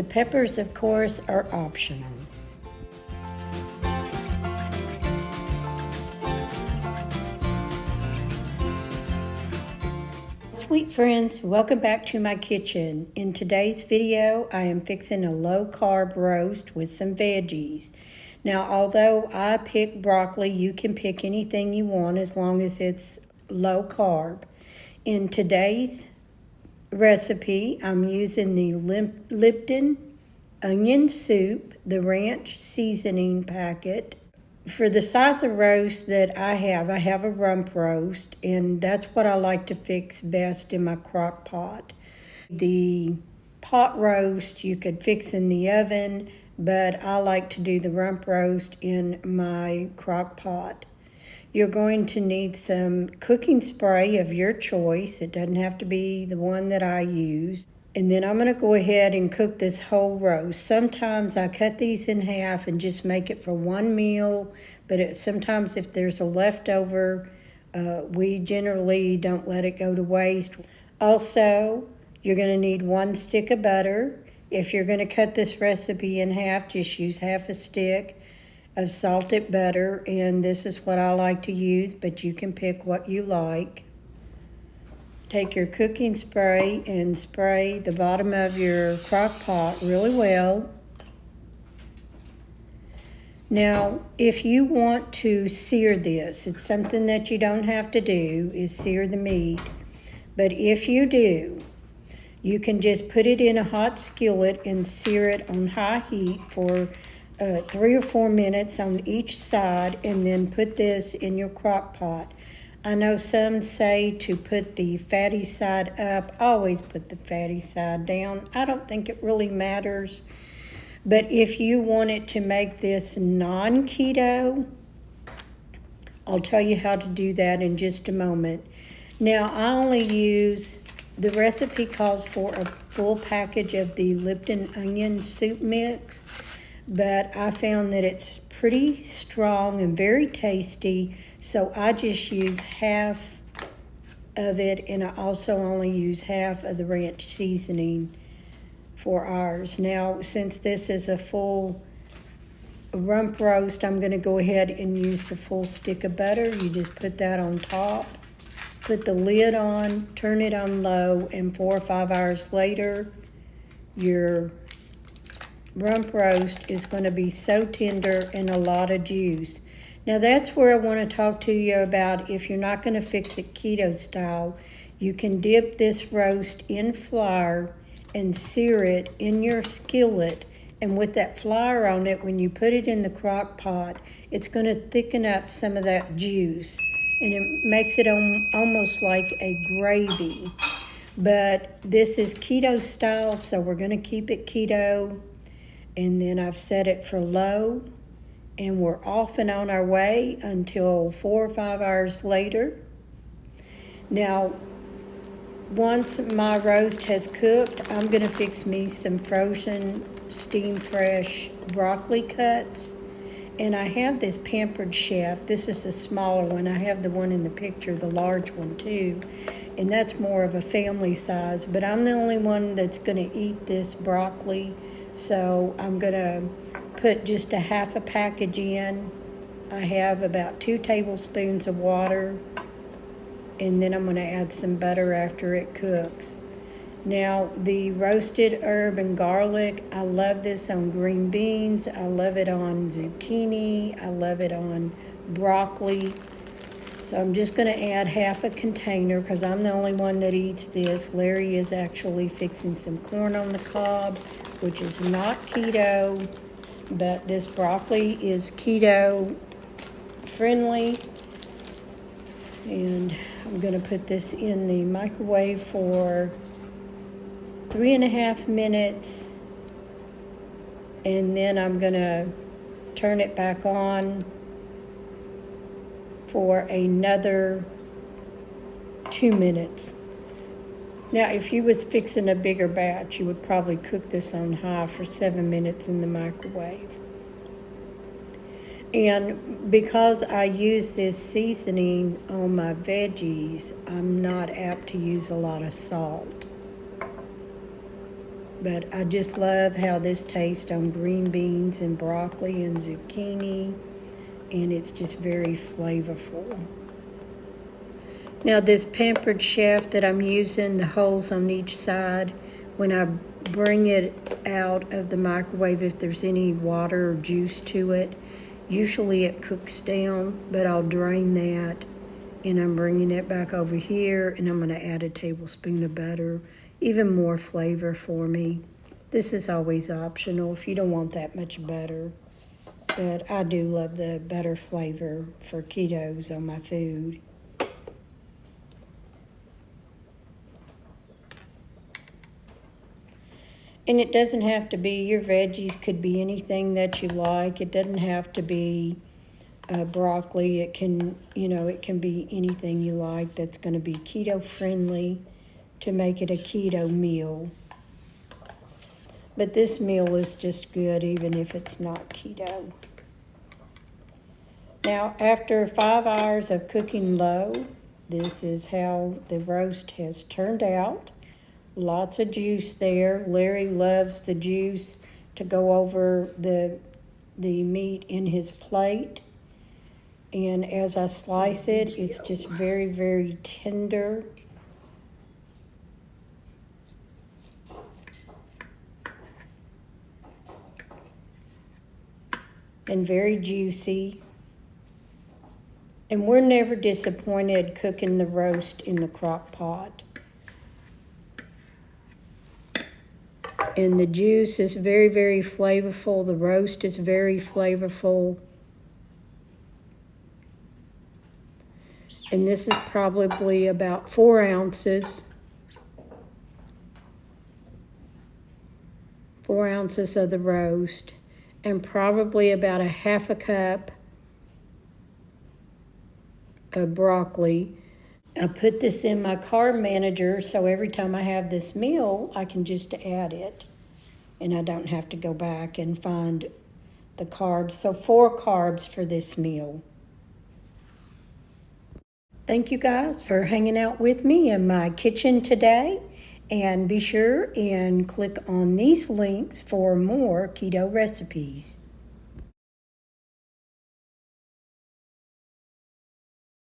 peppers, of course, are optional. Sweet friends, welcome back to my kitchen. In today's video, I am fixing a low-carb roast with some veggies. Now, although I picked broccoli, you can pick anything you want as long as it's low carb. In today's recipe, I'm using the Lipton onion soup, the ranch seasoning packet. For the size of roast that I have a rump roast, and that's what I like to fix best in my crock pot. The pot roast you could fix in the oven, but I like to do the rump roast in my crock pot. You're going to need some cooking spray of your choice. It doesn't have to be the one that I use. And then I'm going to go ahead and cook this whole roast. Sometimes I cut these in half and just make it for one meal, but sometimes if there's a leftover, we generally don't let it go to waste. Also, you're going to need 1 stick of butter. If you're going to cut this recipe in half, just use half a stick of salted butter, and this is what I like to use, but you can pick what you like. Take your cooking spray and spray the bottom of your crock pot really well. Now, if you want to sear this, it's something that you don't have to do, is sear the meat. But if you do, you can just put it in a hot skillet and sear it on high heat for 3 or 4 minutes on each side, and then put this in your crock pot. I know some say to put the fatty side up. I always put the fatty side down. I don't think it really matters. But if you wanted to make this non-keto, I'll tell you how to do that in just a moment. Now, I only use, the recipe calls for a full package of the Lipton onion soup mix, but I found that it's pretty strong and very tasty, so I just use half of it, and I also only use half of the ranch seasoning for ours. Now, since this is a full rump roast, I'm going to go ahead and use the full stick of butter. You just put that on top, put the lid on, turn it on low, and 4 or 5 hours later, your rump roast is going to be so tender and a lot of juice. Now that's where I want to talk to you about, if you're not going to fix it keto style, you can dip this roast in flour and sear it in your skillet, and with that flour on it, when you put it in the crock pot, it's going to thicken up some of that juice, and it makes it almost like a gravy. But this is keto style, so we're going to keep it keto. And then I've set it for low, and we're off and on our way until 4 or 5 hours later. Now, once my roast has cooked, I'm going to fix me some frozen, steam fresh broccoli cuts. And I have this Pampered Chef. This is a smaller one. I have the one in the picture, the large one too. And that's more of a family size. But I'm the only one that's going to eat this broccoli. So I'm going to put just a half a package in. I have about 2 tablespoons of water, and then I'm going to add some butter after it cooks. Now, the roasted herb and garlic, I love this on green beans. I love it on zucchini. I love it on broccoli. So I'm just going to add half a container because I'm the only one that eats this. Larry is actually fixing some corn on the cob, which is not keto, but this broccoli is keto friendly. And I'm going to put this in the microwave for 3.5 minutes, and then I'm going to turn it back on for another 2 minutes. Now, if you was fixing a bigger batch, you would probably cook this on high for 7 minutes in the microwave. And because I use this seasoning on my veggies, I'm not apt to use a lot of salt. But I just love how this tastes on green beans and broccoli and zucchini, and it's just very flavorful. Now this Pampered Chef that I'm using, the holes on each side, when I bring it out of the microwave, if there's any water or juice to it, usually it cooks down, but I'll drain that, and I'm bringing it back over here, and I'm going to add a tablespoon of butter, even more flavor for me. This is always optional if you don't want that much butter, but I do love the butter flavor for ketos on my food. And it doesn't have to be, your veggies could be anything that you like. It doesn't have to be broccoli. It can, it can be anything you like that's going to be keto friendly to make it a keto meal. But this meal is just good even if it's not keto. Now, after 5 hours of cooking low, this is how the roast has turned out. Lots of juice there. Larry loves the juice to go over the meat in his plate. And as I slice it, it's just very, very tender. And very juicy. And we're never disappointed cooking the roast in the crock pot. And the juice is very, very flavorful. The roast is very flavorful. And this is probably about 4 ounces. 4 ounces of the roast. And probably about a half a cup of broccoli. I put this in my carb manager, so every time I have this meal, I can just add it. And I don't have to go back and find the carbs. So 4 carbs for this meal. Thank you guys for hanging out with me in my kitchen today. And be sure and click on these links for more keto recipes.